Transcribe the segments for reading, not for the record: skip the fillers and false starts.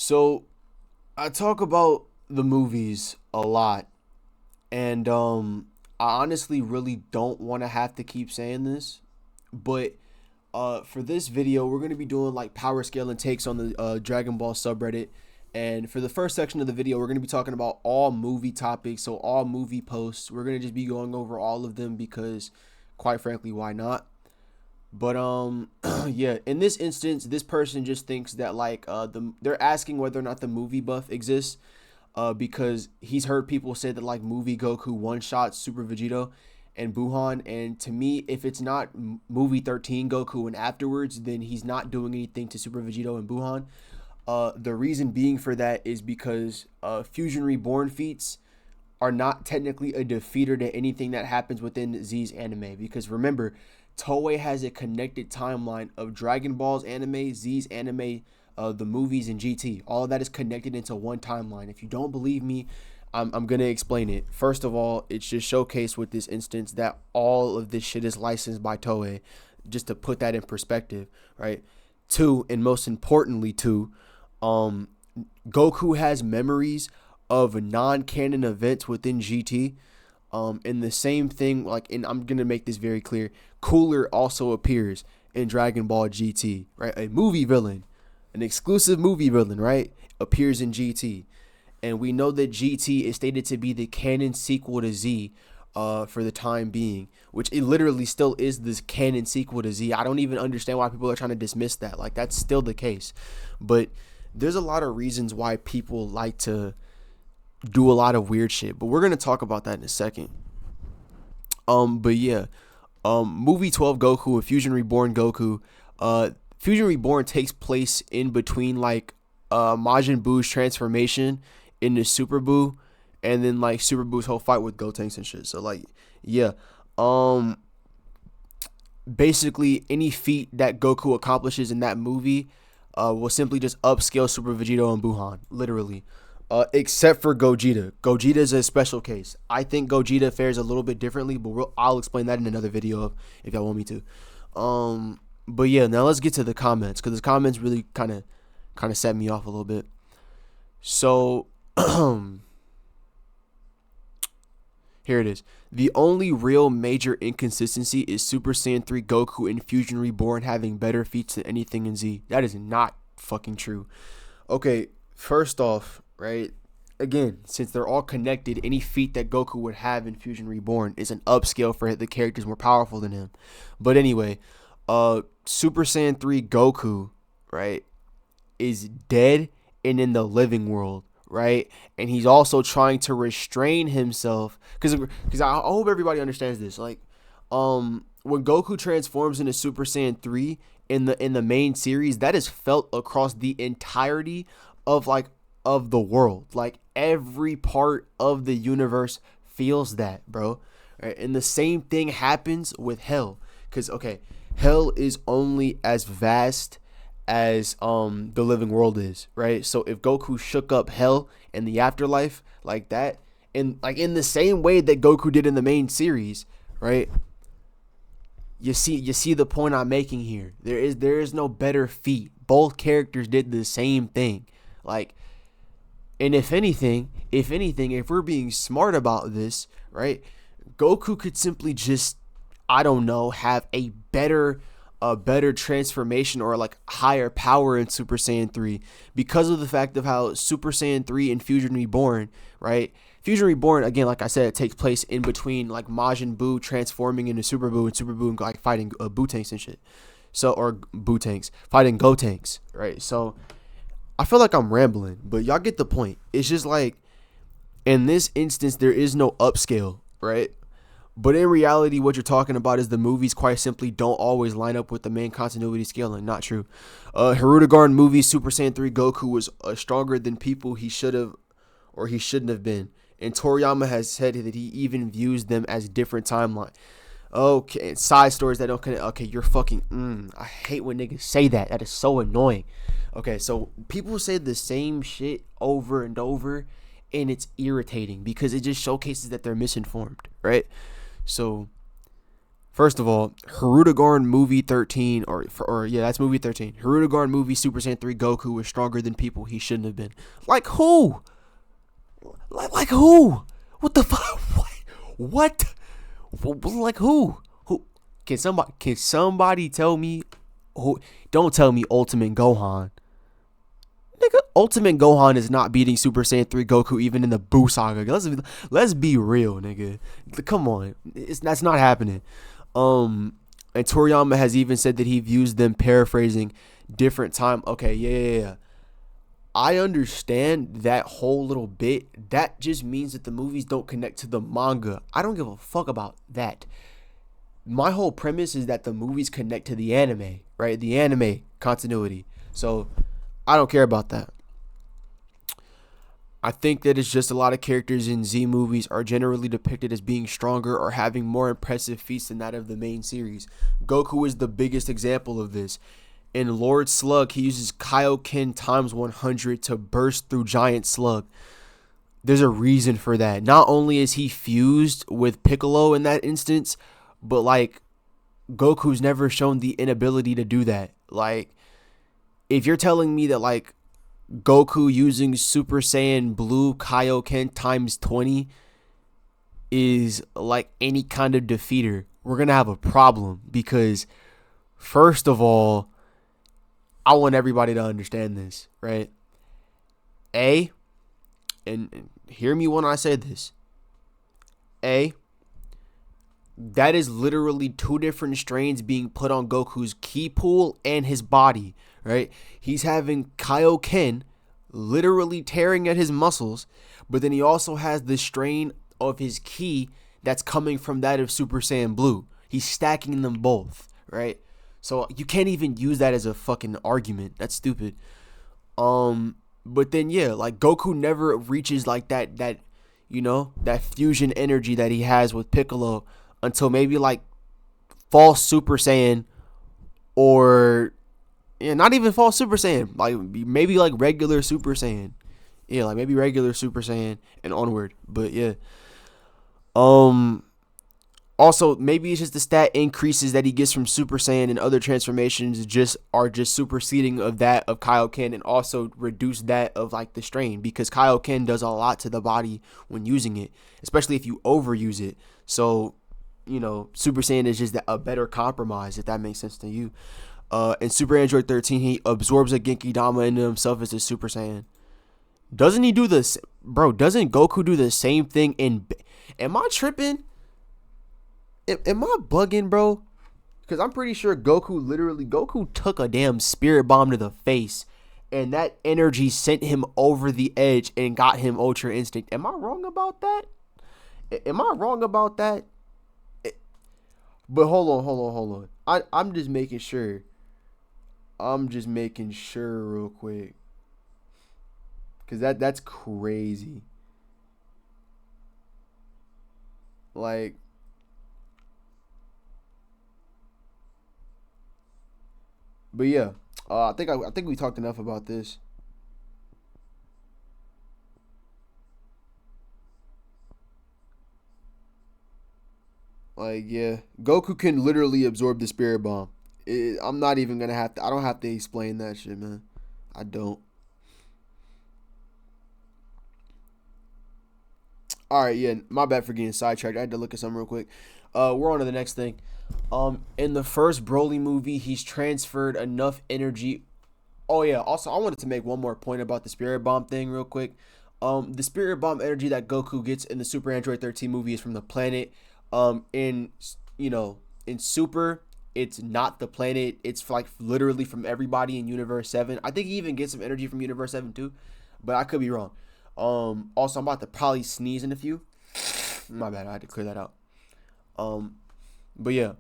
So I talk about the movies a lot, and I honestly really don't want to have to keep saying this, but for this video, we're gonna be doing like power scaling takes on the Dragon Ball subreddit. And for the first section of the video, we're gonna be talking about all movie topics, so all movie posts. We're gonna just be going over all of them because, quite frankly, why not? But yeah, in this instance, this person just thinks that like they're asking whether or not the movie buff exists, because he's heard people say that like movie Goku one shot Super Vegito and Buhan, and to me, if it's not movie 13 Goku and afterwards, then he's not doing anything to Super Vegito and Buhan. The reason being for that is because Fusion Reborn feats are not technically a defeater to anything that happens within Z's anime. Because remember, Toei has a connected timeline of Dragon Ball's anime, Z's anime, the movies, and GT. All of that is connected into one timeline. If you don't believe me, I'm going to explain it. First of all, it's just showcased with this instance that all of this shit is licensed by Toei, just to put that in perspective, right? Two, and most importantly, Goku has memories of non-canon events within GT. And the same thing, like, and I'm gonna make this very clear. Cooler also appears in Dragon Ball GT, right? A movie villain, an exclusive movie villain, right? Appears in GT, and we know that GT is stated to be the canon sequel to Z, for the time being, which it literally still is this canon sequel to Z. I don't even understand why people are trying to dismiss that. Like, that's still the case, but there's a lot of reasons why people like to do a lot of weird shit, but we're gonna talk about that in a second. But yeah, movie 12 Goku and Fusion Reborn Goku. Fusion Reborn takes place in between like Majin Buu's transformation into Super Buu, and then like Super Buu's whole fight with Gotenks and shit. So like, yeah, basically any feat that Goku accomplishes in that movie will simply just upscale Super Vegito and Buhan, literally. Except for Gogeta. Gogeta is a special case. I think Gogeta fares a little bit differently, but I'll explain that in another video if y'all want me to. But yeah, now let's get to the comments, because the comments really kind of set me off a little bit. So here it is. The only real major inconsistency is Super Saiyan 3 Goku and Fusion Reborn having better feats than anything in Z. That is not fucking true. Okay, first off, right, again, since they're all connected, any feat that Goku would have in Fusion Reborn is an upscale for the characters more powerful than him. But anyway, Super Saiyan 3 Goku, right, is dead and in the living world, right? And he's also trying to restrain himself, because I hope everybody understands this. Like, when Goku transforms into Super Saiyan 3 in the main series, that is felt across the entirety of the world. Like, every part of the universe feels that, bro. Right? And the same thing happens with Hell, because okay, Hell is only as vast as the living world is, right? So if Goku shook up Hell in the afterlife like that, and like in the same way that Goku did in the main series, right? You see the point I'm making here. There is no better feat. Both characters did the same thing. Like, and if anything, if we're being smart about this, right, Goku could simply just, I don't know, have a better transformation or like higher power in Super Saiyan 3, because of the fact of how Super Saiyan 3 and Fusion Reborn, right? Fusion Reborn, again, like I said, it takes place in between like Majin Buu transforming into Super Buu and Super Buu like fighting Buu-tanks and shit. So, or Buu-tanks fighting Go-tanks, right? So I feel like I'm rambling, but y'all get the point. It's just like, in this instance, there is no upscale, right? But in reality, what you're talking about is the movies quite simply don't always line up with the main continuity scaling. Not true. Hirudegarn movie Super Saiyan 3 Goku was stronger than people he should have or he shouldn't have been. And Toriyama has said that he even views them as different timeline. Okay, side stories that don't connect. Okay, you're fucking. I hate when niggas say that. That is so annoying. Okay, so people say the same shit over and over, and it's irritating because it just showcases that they're misinformed, right? So First of all, Hirudegarn movie 13, or yeah, that's movie 13. Hirudegarn movie Super Saiyan 3 Goku was stronger than people he shouldn't have been. Like who? Like who? What the fuck? What? Like who? Who? Can somebody tell me who? Don't tell me Ultimate Gohan. Nigga, Ultimate Gohan is not beating Super Saiyan 3 Goku even in the Buu Saga. Let's be real, nigga. Come on. That's not happening. And Toriyama has even said that he views them paraphrasing different time. Okay, yeah. I understand that whole little bit. That just means that the movies don't connect to the manga. I don't give a fuck about that. My whole premise is that the movies connect to the anime, right? The anime continuity. So I don't care about that. I think that it's just a lot of characters in Z movies are generally depicted as being stronger or having more impressive feats than that of the main series. Goku is the biggest example of this. In Lord Slug, he uses Kaioken times 100 to burst through Giant Slug. There's a reason for that. Not only is he fused with Piccolo in that instance, but like Goku's never shown the inability to do that. Like, if you're telling me that like Goku using Super Saiyan Blue Kaioken times 20 is like any kind of defeater, we're going to have a problem because first of all, I want everybody to understand this, right? And hear me when I say this. That is literally two different strains being put on Goku's ki pool and his body, right? He's having Kaioken literally tearing at his muscles, but then he also has the strain of his ki that's coming from that of Super Saiyan Blue. He's stacking them both, right? So you can't even use that as a fucking argument. That's stupid. But then yeah, like Goku never reaches like that you know, that fusion energy that he has with Piccolo until maybe like false Super Saiyan, or yeah, not even false Super Saiyan, like maybe like regular Super Saiyan. Yeah, like maybe regular Super Saiyan and onward. But yeah. Also, maybe it's just the stat increases that he gets from Super Saiyan and other transformations are just superseding of that of Kaioken, and also reduce that of like the strain, because Kaioken does a lot to the body when using it, especially if you overuse it. So, you know, Super Saiyan is just a better compromise, if that makes sense to you. In Super Android 13, he absorbs a Genki Dama into himself as a Super Saiyan. Doesn't he do this? Bro, doesn't Goku do the same thing in... Am I tripping? Am I bugging, bro? Because I'm pretty sure Goku took a damn spirit bomb to the face, and that energy sent him over the edge and got him Ultra Instinct. Am I wrong about that? But hold on. I'm just making sure. Real quick. Because that's crazy. Like... But yeah, I think we talked enough about this. Like, yeah, Goku can literally absorb the spirit bomb. I'm not even gonna have to. I don't have to explain that shit, man. I don't. All right, yeah, my bad for getting sidetracked. I had to look at something real quick. We're on to the next thing. In the first Broly movie, he's transferred enough energy. Oh yeah, also I wanted to make one more point about the Spirit Bomb thing real quick. The Spirit Bomb energy that Goku gets in the Super Android 13 movie is from the planet. In Super, it's not the planet. It's like literally from everybody in Universe 7. I think he even gets some energy from Universe 7 too, but I could be wrong. Also I'm about to probably sneeze in a few. My bad, I had to clear that out. But yeah,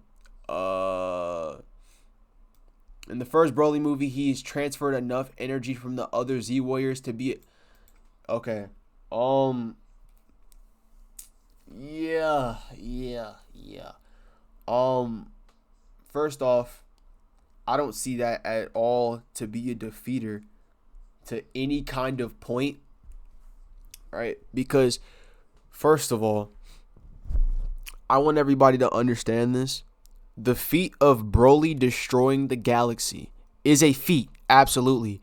in the first Broly movie, he's transferred enough energy from the other Z Warriors to be okay. Yeah. First off, I don't see that at all to be a defeater to any kind of point, right? Because first of all, I want everybody to understand this. The feat of Broly destroying the galaxy is a feat, absolutely,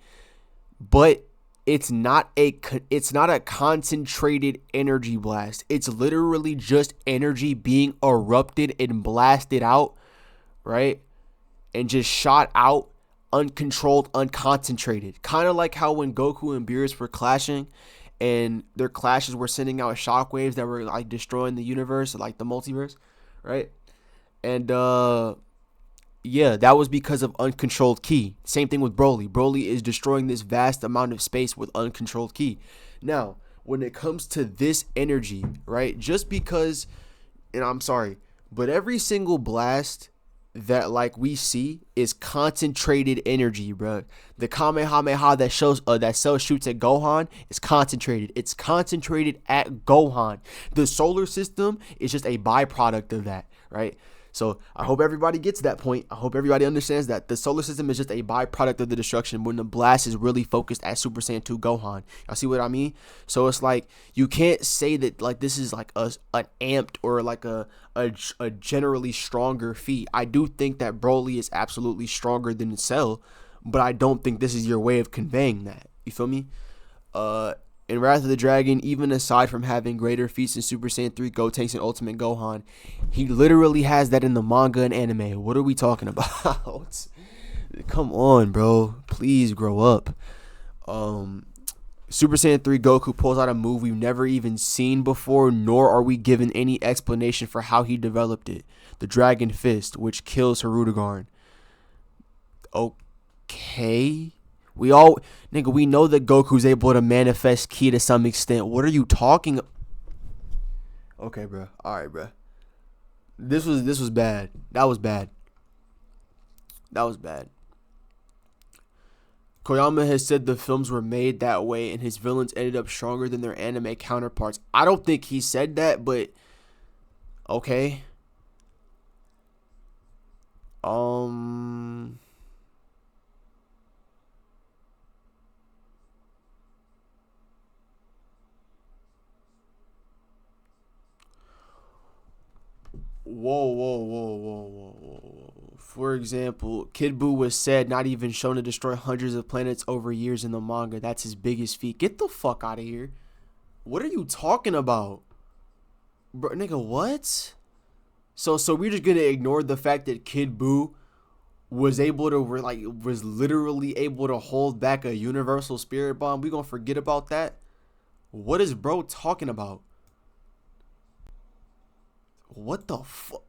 but it's not a concentrated energy blast. It's literally just energy being erupted and blasted out, right? And just shot out, uncontrolled, unconcentrated. Kind of like how when Goku and Beerus were clashing, and their clashes were sending out shockwaves that were like destroying the universe, like the multiverse, right? And yeah, that was because of uncontrolled ki. Same thing with Broly. Broly is destroying this vast amount of space with uncontrolled ki. Now, when it comes to this energy, right? Just because, and I'm sorry, but every single blast that like we see is concentrated energy, bro. The Kamehameha that Cell shoots at Gohan is concentrated. It's concentrated at Gohan. The solar system is just a byproduct of that, right? So I hope everybody gets that point. I hope everybody understands that the solar system is just a byproduct of the destruction when the blast is really focused at Super Saiyan 2 Gohan. Y'all see what I mean? So it's like you can't say that like this is like an amped or like a generally stronger feat. I do think that Broly is absolutely stronger than Cell, but I don't think this is your way of conveying that. You feel me? In Wrath of the Dragon, even aside from having greater feats in Super Saiyan 3, Gotenks, and Ultimate Gohan, he literally has that in the manga and anime. What are we talking about? Come on, bro. Please grow up. Super Saiyan 3 Goku pulls out a move we've never even seen before, nor are we given any explanation for how he developed it. The Dragon Fist, which kills Hirudegarn. Okay. We know that Goku's able to manifest ki to some extent. What are you talking? Okay, bro. All right, bro. This was bad. That was bad. Toriyama has said the films were made that way and his villains ended up stronger than their anime counterparts. I don't think he said that, but okay. Whoa. For example, Kid Buu was said not even shown to destroy hundreds of planets over years in the manga. That's his biggest feat. Get the fuck out of here. What are you talking about? Bro, nigga, what? So we're just gonna ignore the fact that Kid Buu was literally able to hold back a universal spirit bomb? We gonna forget about that? What is bro talking about? What the fuck?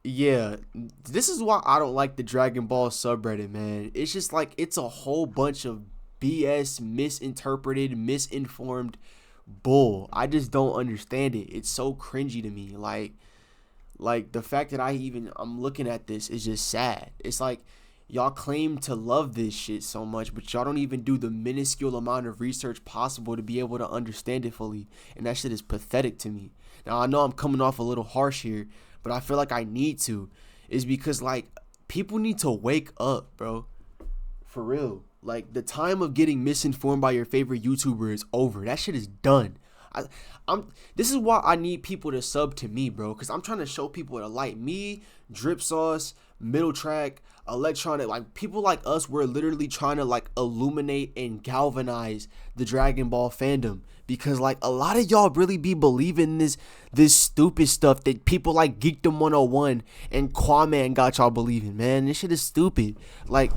Yeah, this is why I don't like the Dragon Ball subreddit, man. It's just like it's a whole bunch of BS, misinterpreted, misinformed bull. I just don't understand it. It's so cringy to me. Like the fact that I'm looking at this is just sad. It's like y'all claim to love this shit so much, but y'all don't even do the minuscule amount of research possible to be able to understand it fully. And that shit is pathetic to me. Now, I know I'm coming off a little harsh here, but I feel like I need to. Is because, like, people need to wake up, bro. For real. Like, the time of getting misinformed by your favorite YouTuber is over. That shit is done. This is why I need people to sub to me, bro. Because I'm trying to show people the light. Me, Drip Sauce, Middle Track, Electronic, like, people like us, we're literally trying to, like, illuminate and galvanize the Dragon Ball fandom. Because, like, a lot of y'all really be believing this stupid stuff that people like Geekdom 101 and Quaman got y'all believing, man. This shit is stupid. Like,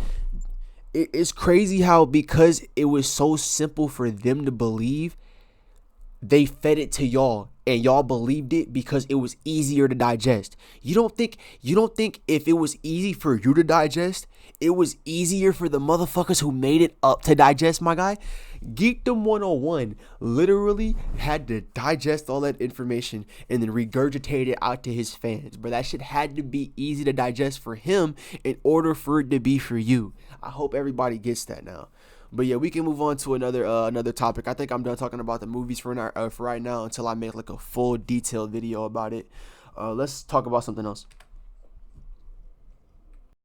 it's crazy how because it was so simple for them to believe, they fed it to y'all and y'all believed it because it was easier to digest. You don't think if it was easy for you to digest, it was easier for the motherfuckers who made it up to digest, my guy? Geekdom 101 literally had to digest all that information and then regurgitate it out to his fans. But that shit had to be easy to digest for him in order for it to be for you. I hope everybody gets that now. But yeah, we can move on to another topic. I think I'm done talking about the movies for right now until I make like a full detailed video about it. Let's talk about something else.